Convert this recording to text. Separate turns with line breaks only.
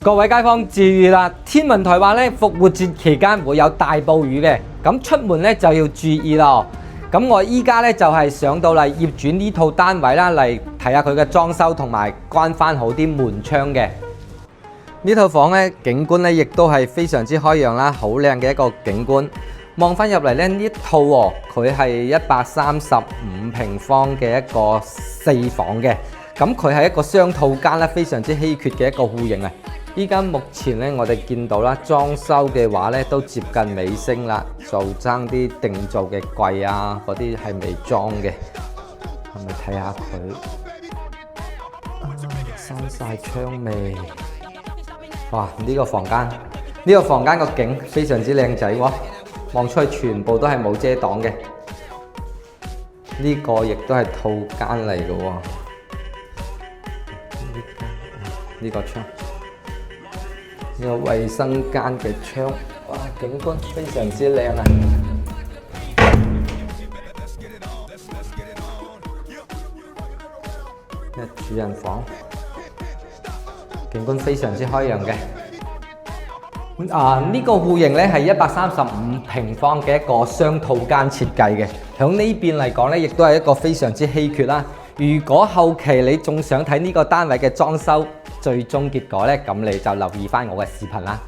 各位街坊注意啦！天文台話咧，復活節期間會有大暴雨嘅，咁出門咧就要注意咯。咁我依家咧就係上到嚟業主呢套單位啦，嚟睇下佢嘅裝修同埋關翻好啲門窗嘅。呢套房咧景觀咧亦都係非常之開揚啦，好靚嘅一個景觀。望翻入嚟咧呢套喎，佢係135平方嘅一個4房嘅，咁佢係一個雙套間啦，非常之稀缺嘅一個戶型啊！依家目前咧，我哋見到啦，裝修嘅話咧都接近尾聲啦，就爭啲定做嘅櫃啊，嗰啲係未裝嘅。係咪睇下佢？閂晒窗未？哇！呢個房間個景非常之靚仔喎，望出去全部都係冇遮擋嘅。呢個亦都係套間嚟嘅喎。呢個窗。呢個衛生間嘅窗，哇！景觀非常之靚啊！呢主人房，景觀非常之開揚嘅。呢個戶型咧係135平方嘅一個雙套間設計嘅，響呢邊嚟講咧，亦都係一個非常之稀缺啦。如果後期你仲想睇呢個單位嘅裝修最終結果咧，咁你就留意翻我嘅視頻啦。